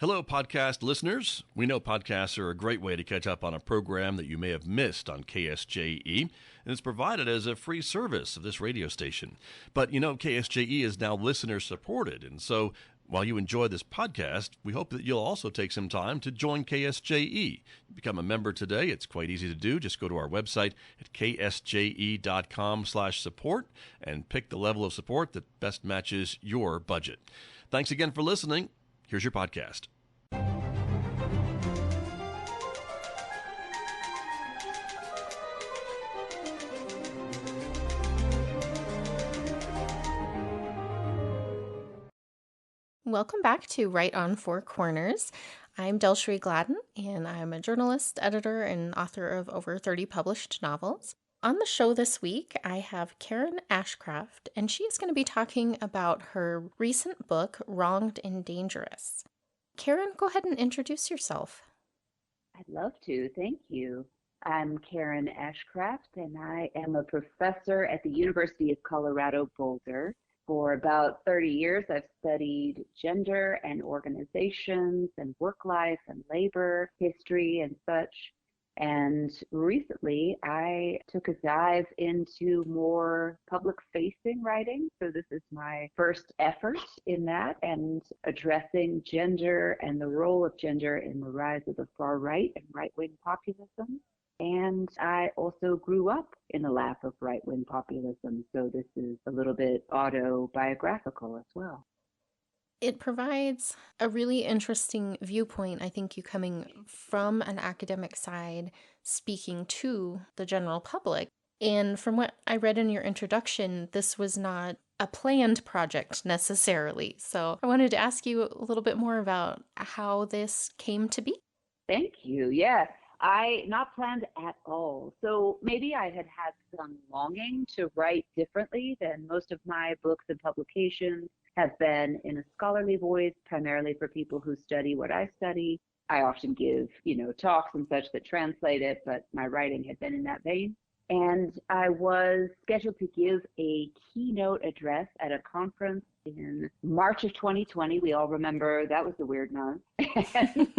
Hello, podcast listeners. We know podcasts are a great way to catch up on a program that you may have missed on KSJE, and it's provided as a free service of this radio station. But KSJE is now listener supported, and so while you enjoy this podcast, we hope that you'll also take some time to join KSJE. Become a member today. It's quite easy to do. Just go to our website at ksje.com/support and pick the level of support that best matches your budget. Thanks again for listening. Here's your podcast. Welcome back to Right on Four Corners. I'm DelSheree Gladden, and I'm a journalist, editor, and author of over 30 published novels. On the show this week, I have Karen Ashcraft, and she is going to be talking about her recent book, Wronged and Dangerous. Karen, go ahead and introduce yourself. I'd love to. Thank you. I'm Karen Ashcraft, and I am a professor at the University of Colorado Boulder. For about 30 years, I've studied gender and organizations and work life and labor history and such. And recently, I took a dive into more public-facing writing. So this is my first effort in that, and addressing gender and the role of gender in the rise of the far right and right-wing populism. And I also grew up in the lap of right-wing populism. So this is a little bit autobiographical as well. It provides a really interesting viewpoint, I think, you coming from an academic side, speaking to the general public. And from what I read in your introduction, this was not a planned project necessarily. So I wanted to ask you a little bit more about how this came to be. Thank you. Yeah, not planned at all. So maybe I had some longing to write differently than most of my books and publications have been in a scholarly voice, primarily for people who study what I study. I often give, talks and such that translate it, but my writing had been in that vein. And I was scheduled to give a keynote address at a conference in March of 2020. We all remember that was a weird month. And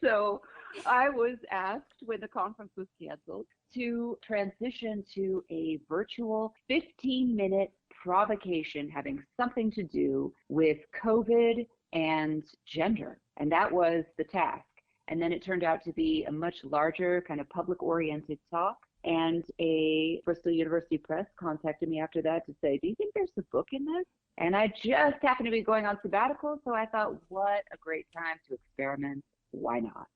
so I was asked when the conference was canceled to transition to a virtual 15-minute provocation having something to do with COVID and gender. And that was the task. And then it turned out to be a much larger kind of public-oriented talk. And a Bristol University Press contacted me after that to say, do you think there's a book in this? And I just happened to be going on sabbatical, so I thought, what a great time to experiment. Why not?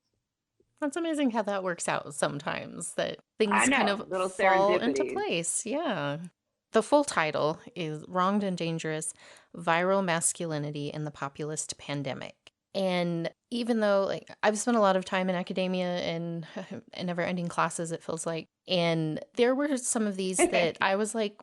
That's amazing how that works out sometimes, that things kind of little fall into serendipity. place. Yeah. The full title is Wronged and Dangerous, Viral Masculinity in the Populist Pandemic. And even though I've spent a lot of time in academia and never-ending classes, it feels like, and there were some of these that I was like,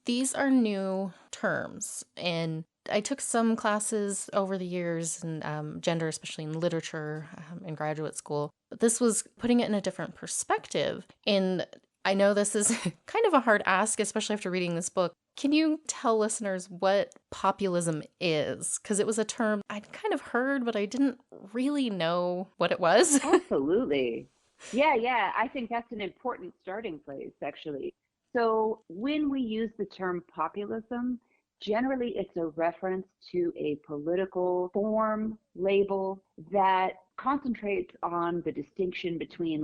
these are new terms. And I took some classes over the years in gender, especially in literature in graduate school. But this was putting it in a different perspective. And I know this is kind of a hard ask, especially after reading this book. Can you tell listeners what populism is? Because it was a term I'd kind of heard, but I didn't really know what it was. Absolutely. Yeah. I think that's an important starting place, actually. So when we use the term populism, generally it's a reference to a political form, label that concentrates on the distinction between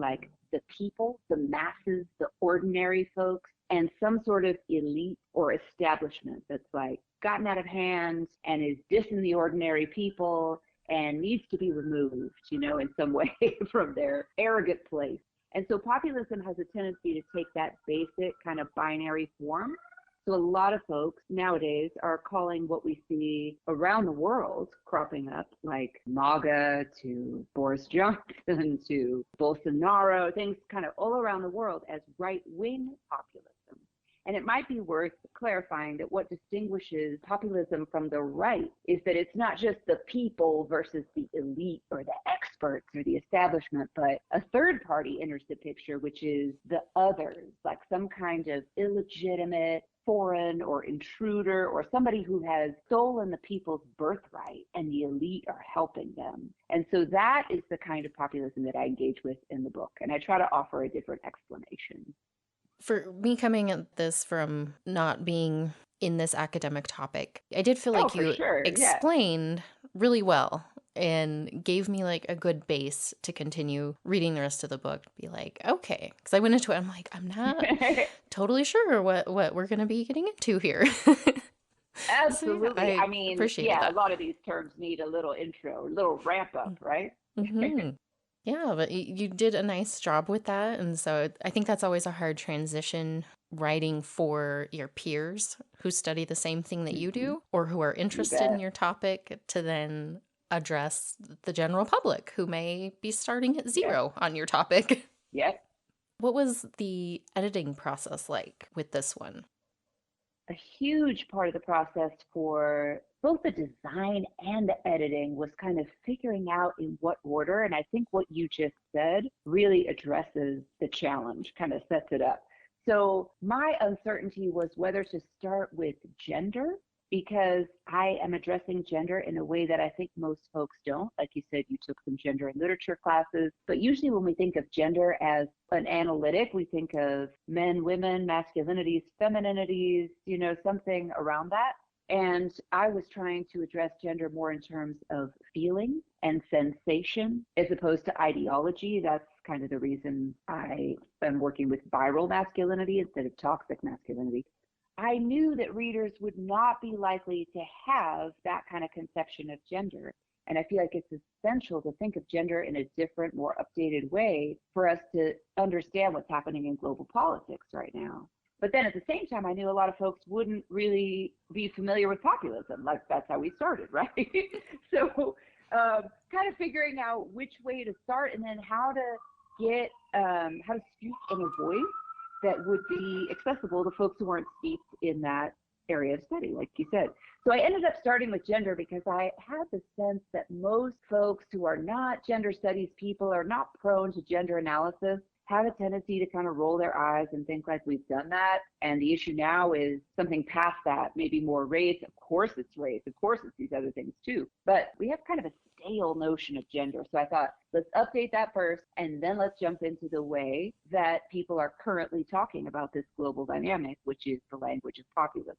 the people, the masses, the ordinary folks, and some sort of elite or establishment that's gotten out of hand and is dissing the ordinary people and needs to be removed, in some way from their arrogant place. And so populism has a tendency to take that basic kind of binary form. So a lot of folks nowadays are calling what we see around the world cropping up, like MAGA to Boris Johnson to Bolsonaro, things kind of all around the world as right-wing populism. And it might be worth clarifying that what distinguishes populism from the right is that it's not just the people versus the elite or the experts experts or the establishment, but a third party enters the picture, which is the others, like some kind of illegitimate foreign or intruder or somebody who has stolen the people's birthright and the elite are helping them. And so that is the kind of populism that I engage with in the book. And I try to offer a different explanation. For me, coming at this from not being in this academic topic, I did feel like you explained really well and gave me like a good base to continue reading the rest of the book. Be like, okay, because I went into it, I'm like, I'm not totally sure what we're going to be getting into here. Absolutely. So, yeah, I mean, that. A lot of these terms need a little intro, a little ramp up, right? Mm-hmm. Yeah, but you did a nice job with that. And so I think that's always a hard transition, writing for your peers who study the same thing that you do or who are interested in your topic to then address the general public who may be starting at zero on your topic. Yep. What was the editing process like with this one? A huge part of the process for both the design and the editing was kind of figuring out in what order. And I think what you just said really addresses the challenge, kind of sets it up. So my uncertainty was whether to start with gender, because I am addressing gender in a way that I think most folks don't. Like you said, you took some gender and literature classes, but usually when we think of gender as an analytic, we think of men, women, masculinities, femininities, something around that. And I was trying to address gender more in terms of feeling and sensation as opposed to ideology. That's kind of the reason I am working with viral masculinity instead of toxic masculinity. I knew that readers would not be likely to have that kind of conception of gender. And I feel like it's essential to think of gender in a different, more updated way for us to understand what's happening in global politics right now. But then at the same time, I knew a lot of folks wouldn't really be familiar with populism. Like, that's how we started, right? So kind of figuring out which way to start and then how to speak in a voice that would be accessible to folks who aren't steeped in that area of study, like you said. So I ended up starting with gender because I had the sense that most folks who are not gender studies people are not prone to gender analysis, have a tendency to kind of roll their eyes and think like we've done that. And the issue now is something past that, maybe more race. Of course it's race. Of course it's these other things too. But we have kind of a stale notion of gender. So I thought, let's update that first, and then let's jump into the way that people are currently talking about this global dynamic, which is the language of populism.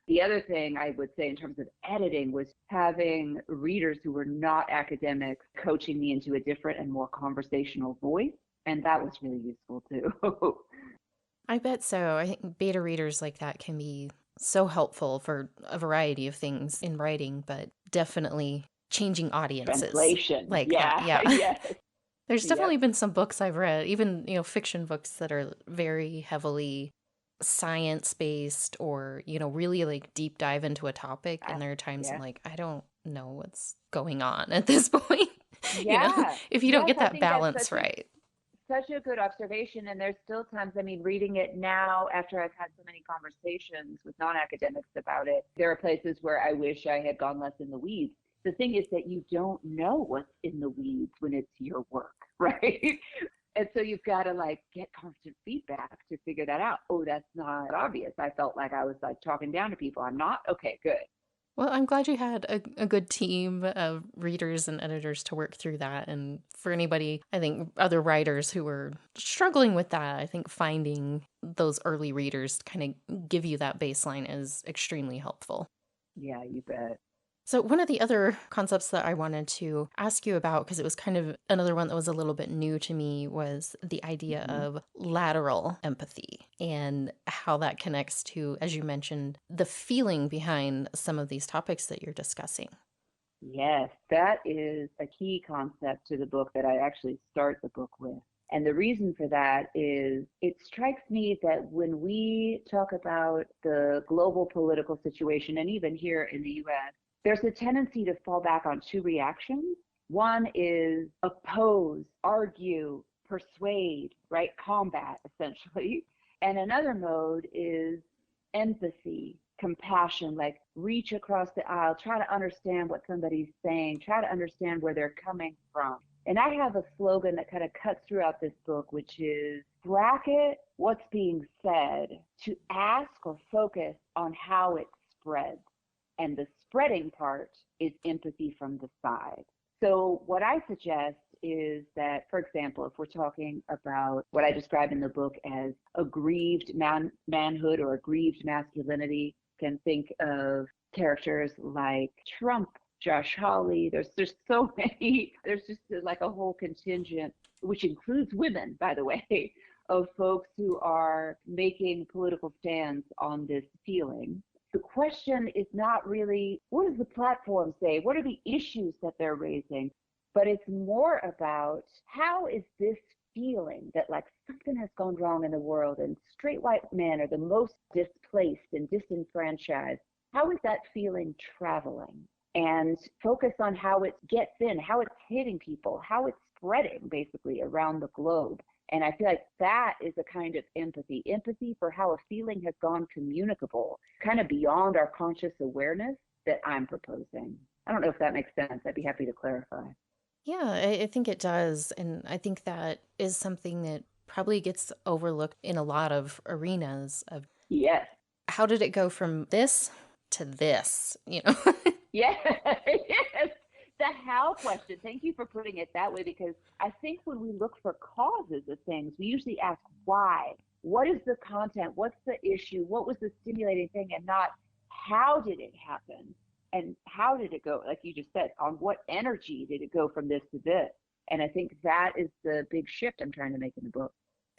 The other thing I would say in terms of editing was having readers who were not academics coaching me into a different and more conversational voice. And that was really useful too. I bet so. I think beta readers like that can be so helpful for a variety of things in writing, but definitely changing audiences. Translation. Like that. Yeah. Yes. There's definitely been some books I've read, even, fiction books that are very heavily science-based or, really like deep dive into a topic. And there are times I'm like, I don't know what's going on at this point. Yeah. If you don't get that balance right. Such a good observation. And there's still times, reading it now after I've had so many conversations with non-academics about it, there are places where I wish I had gone less in the weeds. The thing is that you don't know what's in the weeds when it's your work, right? And so you've got to get constant feedback to figure that out. Oh, that's not obvious. I felt like I was talking down to people. I'm not? Okay, good. Well, I'm glad you had a good team of readers and editors to work through that. And for anybody, I think other writers who were struggling with that, I think finding those early readers to kind of give you that baseline is extremely helpful. Yeah, you bet. So one of the other concepts that I wanted to ask you about, because it was kind of another one that was a little bit new to me, was the idea of lateral empathy and how that connects to, as you mentioned, the feeling behind some of these topics that you're discussing. Yes, that is a key concept to the book that I actually start the book with. And the reason for that is it strikes me that when we talk about the global political situation, and even here in the U.S., there's a tendency to fall back on two reactions. One is oppose, argue, persuade, right? Combat, essentially. And another mode is empathy, compassion, reach across the aisle, try to understand what somebody's saying, try to understand where they're coming from. And I have a slogan that kind of cuts throughout this book, which is bracket what's being said to ask or focus on how it spreads. And the spreading part is empathy from the side. So what I suggest is that, for example, if we're talking about what I describe in the book as aggrieved manhood or aggrieved masculinity, can think of characters like Trump, Josh Hawley. There's so many. There's just like a whole contingent, which includes women, by the way, of folks who are making political stands on this feeling. The question is not really, what does the platform say? What are the issues that they're raising? But it's more about how is this feeling that like something has gone wrong in the world and straight white men are the most displaced and disenfranchised. How is that feeling traveling? And focus on how it gets in, how it's hitting people, how it's spreading basically around the globe. And I feel like that is a kind of empathy for how a feeling has gone communicable, kind of beyond our conscious awareness that I'm proposing. I don't know if that makes sense. I'd be happy to clarify. Yeah, I think it does. And I think that is something that probably gets overlooked in a lot of arenas of Yes. how did it go from this to this, you know? Yes. Yes. The how question. Thank you for putting it that way, because I think when we look for causes of things, we usually ask why. What is the content? What's the issue? What was the stimulating thing? And not how did it happen? And how did it go? Like you just said, on what energy did it go from this to this? And I think that is the big shift I'm trying to make in the book.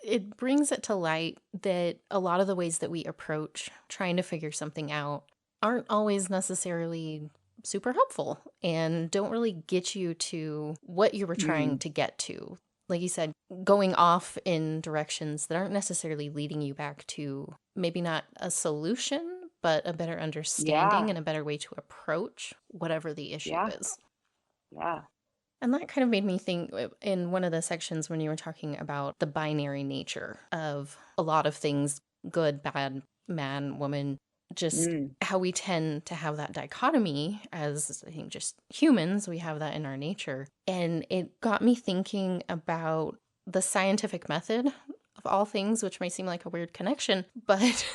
It brings it to light that a lot of the ways that we approach trying to figure something out aren't always necessarily super helpful and don't really get you to what you were trying to get to. Like you said, going off in directions that aren't necessarily leading you back to maybe not a solution, but a better understanding and a better way to approach whatever the issue is. Yeah. And that kind of made me think in one of the sections when you were talking about the binary nature of a lot of things, good, bad, man, woman, just how we tend to have that dichotomy as, I think, just humans. We have that in our nature. And it got me thinking about the scientific method of all things, which may seem like a weird connection, but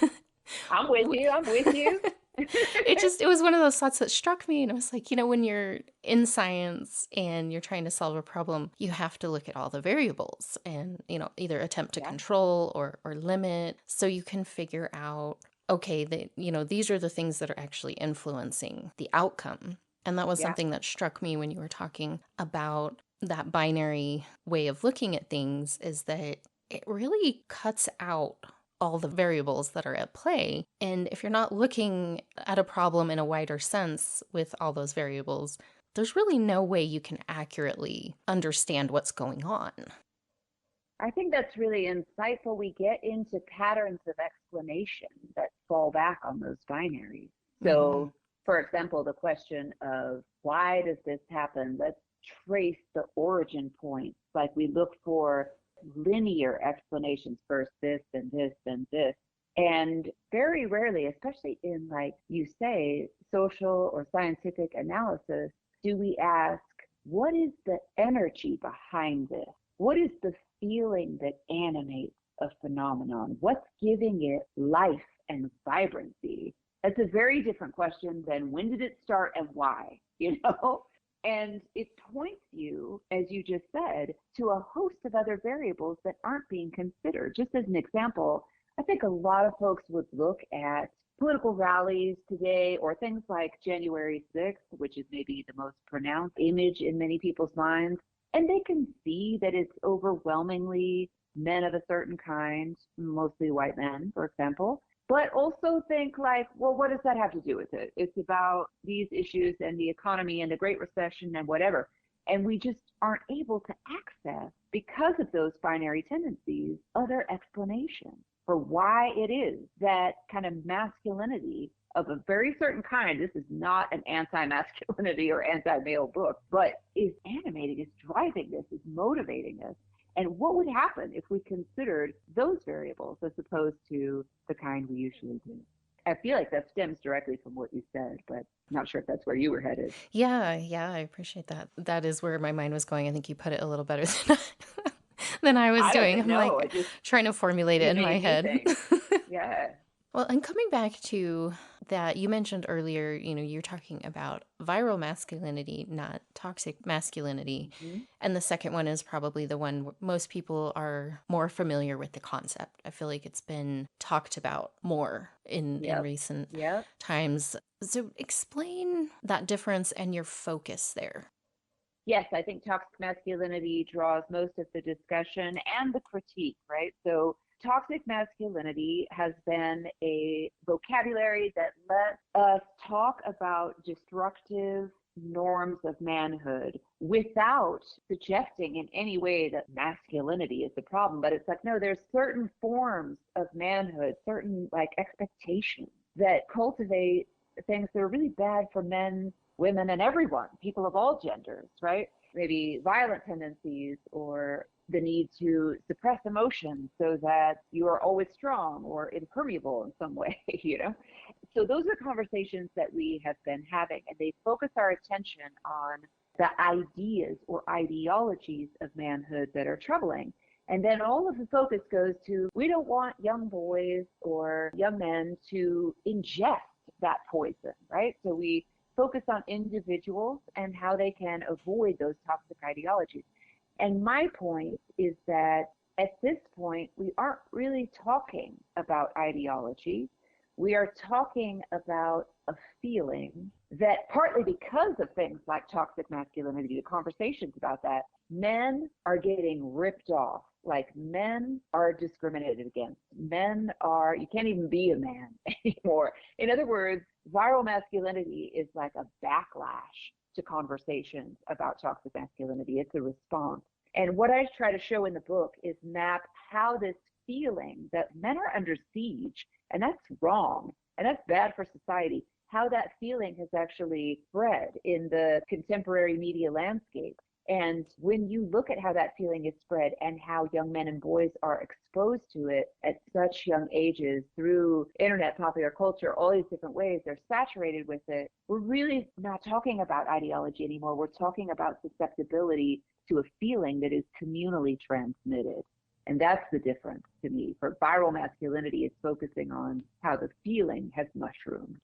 I'm with you. It was one of those thoughts that struck me. And I was like, when you're in science and you're trying to solve a problem, you have to look at all the variables and, either attempt to control or limit so you can figure out, okay, these are the things that are actually influencing the outcome. And that was something that struck me when you were talking about that binary way of looking at things, is that it really cuts out all the variables that are at play. And if you're not looking at a problem in a wider sense with all those variables, there's really no way you can accurately understand what's going on. I think that's really insightful. We get into patterns of explanation that fall back on those binaries. So, for example, the question of why does this happen? Let's trace the origin points. Like we look for linear explanations, first this, then this, then this. And very rarely, especially in, like you say, social or scientific analysis, do we ask, what is the energy behind this? What is the feeling that animates a phenomenon? What's giving it life and vibrancy? That's a very different question than when did it start and why, And it points you, as you just said, to a host of other variables that aren't being considered. Just as an example, I think a lot of folks would look at political rallies today or things like January 6th, which is maybe the most pronounced image in many people's minds, and they can see that it's overwhelmingly men of a certain kind, mostly white men, for example, but also think like, well, what does that have to do with it? It's about these issues and the economy and the Great Recession and whatever. And we just aren't able to access, because of those binary tendencies, other explanations for why it is that kind of masculinity of a very certain kind. This is not an anti-masculinity or anti-male book, but is animating, is driving this, is motivating us. And what would happen if we considered those variables as opposed to the kind we usually do? I feel like that stems directly from what you said, but not sure if that's where you were headed. Yeah, I appreciate that. That is where my mind was going. I think you put it a little better than I was I don't doing. even I'm know. like trying to formulate it It in my made me head. think. Yeah. Well, and coming back to that, you mentioned earlier, you're talking about viral masculinity, not toxic masculinity. Mhm. And the second one is probably the one most people are more familiar with the concept. I feel like it's been talked about more in Yep. recent Yep. times. So explain that difference and your focus there. Yes, I think toxic masculinity draws most of the discussion and the critique, right? So toxic masculinity has been a vocabulary that lets us talk about destructive norms of manhood without suggesting in any way that masculinity is the problem. But it's like, no, there's certain forms of manhood, certain like expectations that cultivate things that are really bad for men, women, and everyone, people of all genders, right? Maybe violent tendencies or the need to suppress emotions so that you are always strong or impermeable in some way, So those are conversations that we have been having, and they focus our attention on the ideas or ideologies of manhood that are troubling. And then all of the focus goes to, we don't want young boys or young men to ingest that poison, right? So we focus on individuals and how they can avoid those toxic ideologies. And my point is that at this point, we aren't really talking about ideology. We are talking about a feeling that partly because of things like toxic masculinity, the conversations about that, men are getting ripped off. Like men are discriminated against. Men are, you can't even be a man anymore. In other words, viral masculinity is like a backlash to conversations about toxic masculinity. It's a response. And what I try to show in the book is map how this feeling that men are under siege, and that's wrong, and that's bad for society, how that feeling has actually spread in the contemporary media landscape. And when you look at how that feeling is spread and how young men and boys are exposed to it at such young ages through internet, popular culture, all these different ways, they're saturated with it. We're really not talking about ideology anymore. We're talking about susceptibility to a feeling that is communally transmitted. And that's the difference to me. For viral masculinity, it's focusing on how the feeling has mushroomed.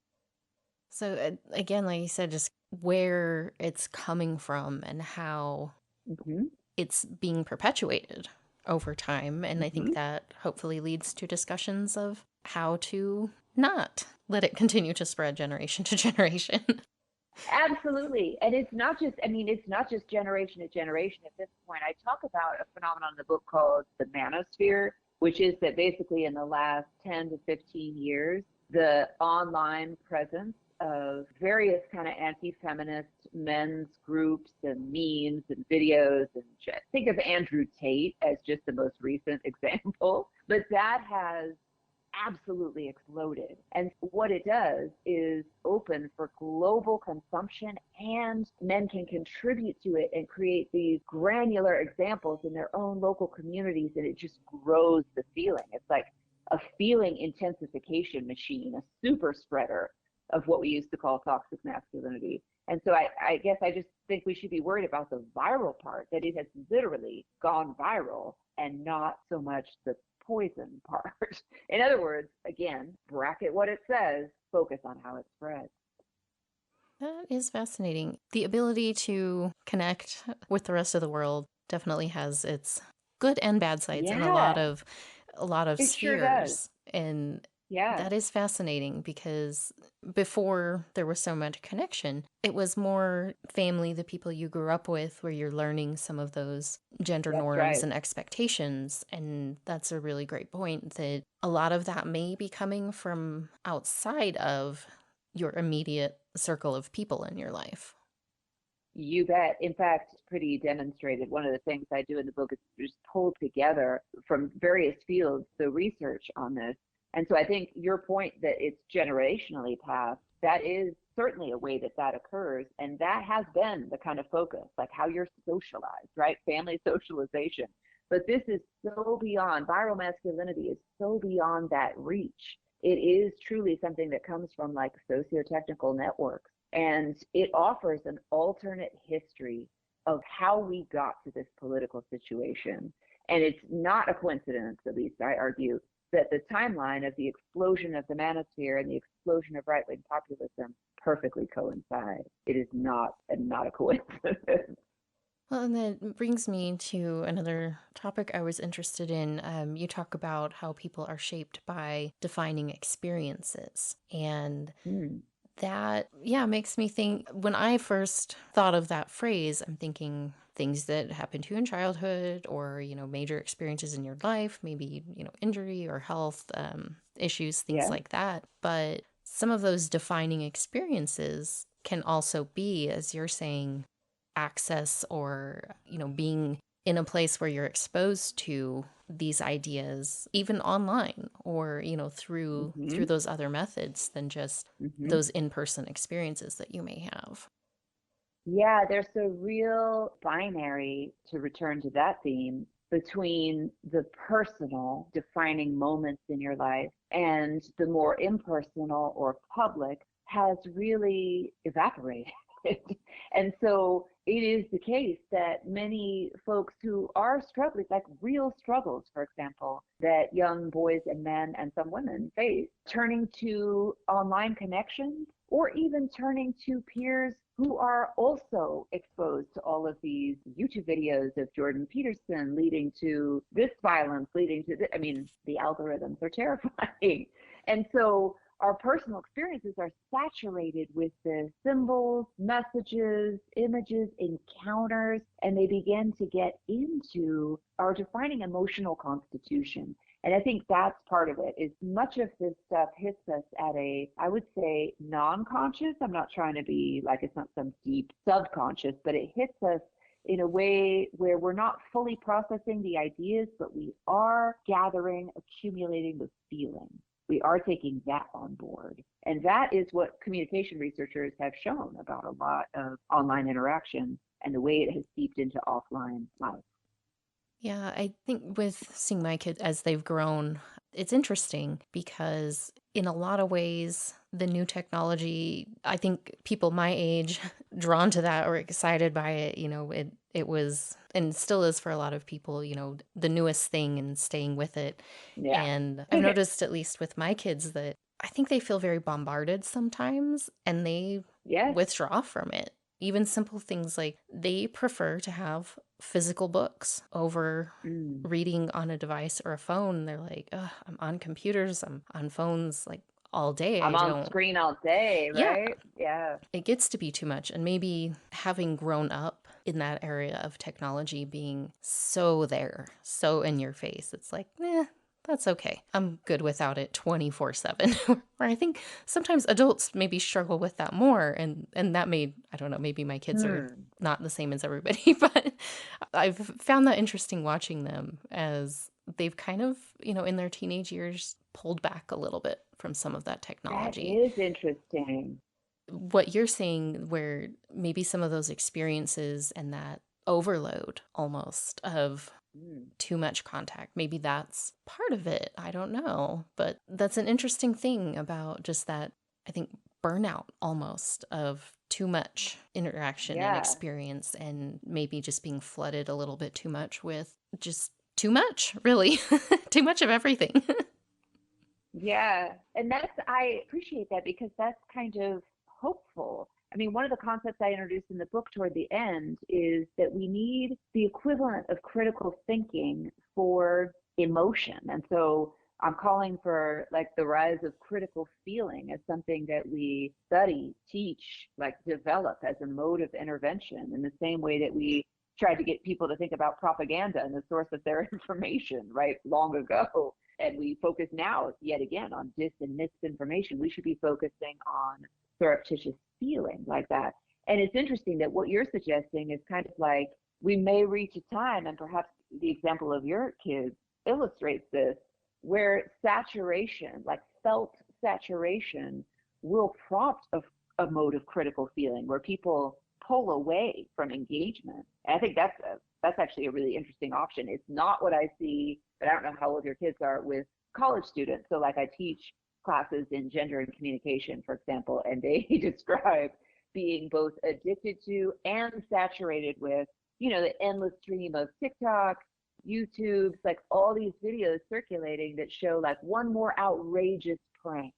So again, like you said, just where it's coming from and how it's being perpetuated over time. And I think that hopefully leads to discussions of how to not let it continue to spread generation to generation. Absolutely. And it's not just, it's not just generation to generation at this point. I talk about a phenomenon in the book called the manosphere, which is that basically in the last 10 to 15 years, the online presence of various kind of anti-feminist men's groups and memes and videos, and think of Andrew Tate as just the most recent example, but that has absolutely exploded. And what it does is open for global consumption, and men can contribute to it and create these granular examples in their own local communities, and it just grows the feeling. It's like a feeling intensification machine, a super spreader of what we used to call toxic masculinity. And so I guess I just think we should be worried about the viral part, that it has literally gone viral, and not so much the poison part. In other words, again, bracket what it says, focus on how it spreads. That is fascinating. The ability to connect with the rest of the world definitely has its good and bad sides in a lot of it spheres. sure does. And Yeah. that is fascinating because before there was so much connection, it was more family, the people you grew up with, where you're learning some of those gender norms and expectations. And that's a really great point, that a lot of that may be coming from outside of your immediate circle of people in your life. You bet. In fact, it's pretty demonstrated. One of the things I do in the book is just pull together from various fields the research on this. And so I think your point that it's generationally passed, that is certainly a way that that occurs. And that has been the kind of focus, like how you're socialized, right? Family socialization. But this is so beyond, viral masculinity is so beyond that reach. it is truly something that comes from like socio-technical networks. And it offers an alternate history of how we got to this political situation. And it's not a coincidence, at least I argue, that the timeline of the explosion of the manosphere and the explosion of right-wing populism perfectly coincide. It is not a coincidence. Well, and that brings me to another topic I was interested in. You talk about how people are shaped by defining experiences. And that, makes me think, when I first thought of that phrase, I'm thinking things that happened to you in childhood or, major experiences in your life, maybe, injury or health issues, things like that. But some of those defining experiences can also be, as you're saying, access or, being in a place where you're exposed to these ideas, even online or, through those other methods than just those in-person experiences that you may have. Yeah, there's a real binary, to return to that theme, between the personal defining moments in your life and the more impersonal or public has really evaporated. And so it is the case that many folks who are struggling, like real struggles, for example, that young boys and men and some women face, turning to online connections or even turning to peers who are also exposed to all of these YouTube videos of Jordan Peterson leading to this violence, leading to this. I mean, the algorithms are terrifying. And so our personal experiences are saturated with the symbols, messages, images, encounters, and they begin to get into our defining emotional constitution. And I think that's part of it, is much of this stuff hits us at a, I would say, non-conscious. I'm not trying to be like it's not some deep subconscious, but it hits us in a way where we're not fully processing the ideas, but we are gathering, accumulating the feelings. We are taking that on board. And that is what communication researchers have shown about a lot of online interaction and the way it has seeped into offline life. Yeah, I think with seeing my kids as they've grown, it's interesting because in a lot of ways, the new technology, I think people my age drawn to that or excited by it, it was and still is for a lot of people, the newest thing and staying with it. Yeah. And I've noticed, at least with my kids, that I think they feel very bombarded sometimes and they withdraw from it. Even simple things like they prefer to have physical books over reading on a device or a phone. They're like, I'm on computers, I'm on phones like all day. I'm on screen all day, right? Yeah. It gets to be too much. And maybe having grown up in that area of technology being so there, so in your face, it's like, that's okay. I'm good without it 24/7. Or I think sometimes adults maybe struggle with that more. And that I don't know, maybe my kids are not the same as everybody, but I've found that interesting watching them as they've kind of, in their teenage years pulled back a little bit from some of that technology. That is interesting. What you're saying, where maybe some of those experiences and that overload almost of too much contact, maybe that's part of it. I don't know. But that's an interesting thing about just that, I think, burnout almost of too much interaction and experience, and maybe just being flooded a little bit too much with just too much, really. Too much of everything. Yeah. And I appreciate that because that's kind of hopeful. I mean, one of the concepts I introduced in the book toward the end is that we need the equivalent of critical thinking for emotion. And so I'm calling for like the rise of critical feeling as something that we study, teach, like develop as a mode of intervention in the same way that we tried to get people to think about propaganda and the source of their information, right, long ago. And we focus now, yet again, on dis and misinformation. We should be focusing on surreptitious feeling like that. And it's interesting that what you're suggesting is kind of like we may reach a time, and perhaps the example of your kids illustrates this, where saturation, like felt saturation, will prompt a mode of critical feeling where people pull away from engagement. And I think that's actually a really interesting option. It's not what I see, but I don't know how old your kids are, with college students. So like I teach classes in gender and communication, for example, and they describe being both addicted to and saturated with, the endless stream of TikTok, YouTube's, like all these videos circulating that show like one more outrageous prank,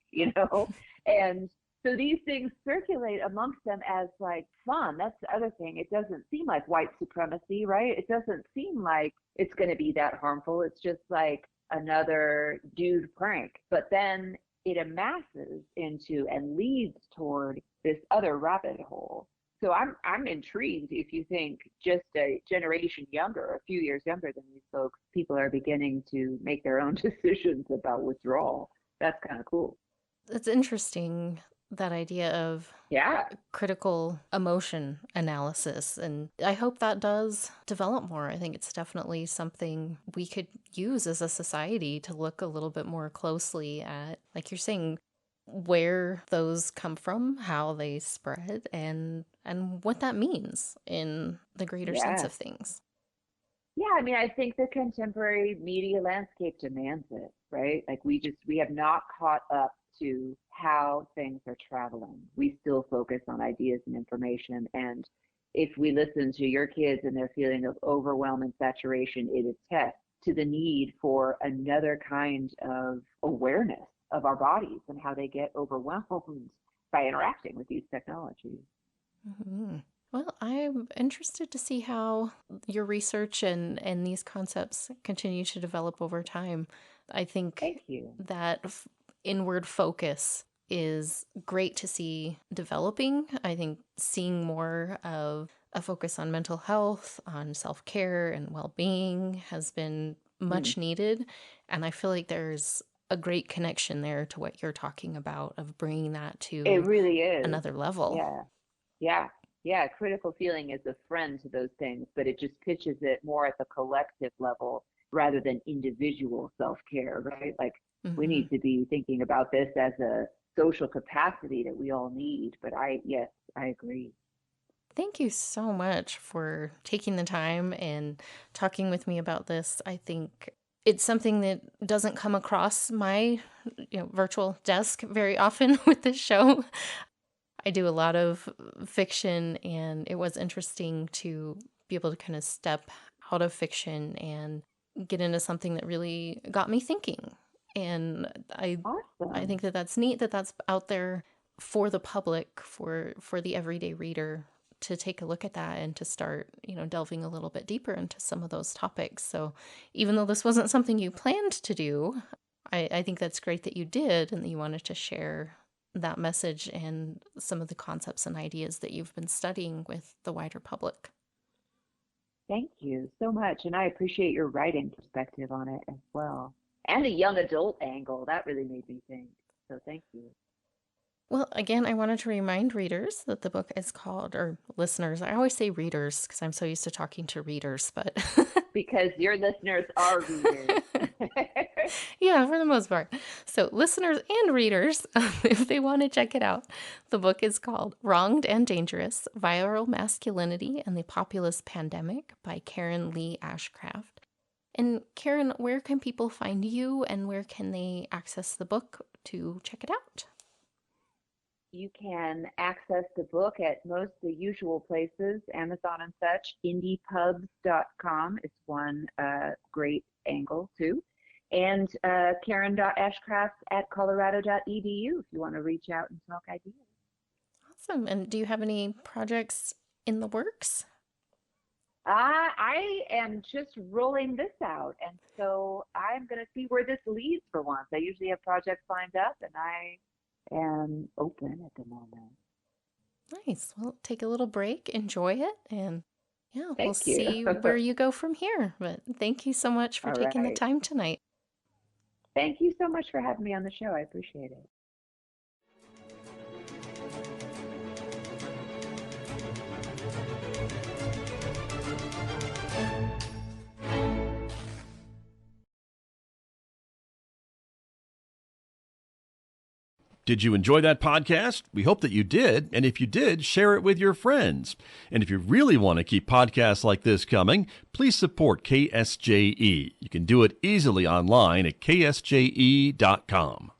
and so these things circulate amongst them as like fun. That's the other thing. It doesn't seem like white supremacy, right? It doesn't seem like it's going to be that harmful. It's just like another dude prank. But then it amasses into and leads toward this other rabbit hole. So I'm intrigued if you think just a generation younger, a few years younger than these folks, people are beginning to make their own decisions about withdrawal. That's kind of cool. It's interesting, that idea of critical emotion analysis. And I hope that does develop more. I think it's definitely something we could use as a society to look a little bit more closely at, like you're saying, where those come from, how they spread, and what that means in the greater sense of things. Yeah, I mean, I think the contemporary media landscape demands it, right? Like we have not caught up to how things are traveling. We still focus on ideas and information. And if we listen to your kids and their feeling of overwhelm and saturation, it attests to the need for another kind of awareness of our bodies and how they get overwhelmed by interacting with these technologies. Mm-hmm. Well, I'm interested to see how your research and these concepts continue to develop over time. I think that inward focus is great to see developing. I think seeing more of a focus on mental health, on self-care and well-being has been much needed. And I feel like there's a great connection there to what you're talking about, of bringing that to it really is another level. Yeah. Critical feeling is a friend to those things, but it just pitches it more at the collective level rather than individual self-care, right? Like we need to be thinking about this as a social capacity that we all need. But I agree. Thank you so much for taking the time and talking with me about this. I think it's something that doesn't come across my virtual desk very often with this show. I do a lot of fiction, and it was interesting to be able to kind of step out of fiction and get into something that really got me thinking. And I think that that's neat, that that's out there for the public, for the everyday reader to take a look at that and to start, delving a little bit deeper into some of those topics. So even though this wasn't something you planned to do, I think that's great that you did and that you wanted to share that message and some of the concepts and ideas that you've been studying with the wider public. Thank you so much. And I appreciate your writing perspective on it as well. And a young adult angle. That really made me think. So thank you. Well, again, I wanted to remind readers that the book is called, or listeners, I always say readers because I'm so used to talking to readers, but... because your listeners are readers. Yeah, for the most part. So listeners and readers, if they want to check it out, the book is called Wronged and Dangerous, Viral Masculinity and the Populist Pandemic by Karen Lee Ashcraft. And Karen, where can people find you and where can they access the book to check it out? You can access the book at most of the usual places, Amazon and such. Indiepubs.com is one great angle too. And Karen.Ashcraft at colorado.edu if you want to reach out and talk ideas. Awesome. And do you have any projects in the works? I am just rolling this out, and so I'm going to see where this leads for once. I usually have projects lined up, and I am open at the moment. Nice. Well, take a little break, enjoy it, and we'll you. see where you go from here. But thank you so much for taking the time tonight. Thank you so much for having me on the show. I appreciate it. Did you enjoy that podcast? We hope that you did. And if you did, share it with your friends. And if you really want to keep podcasts like this coming, please support KSJE. You can do it easily online at ksje.com.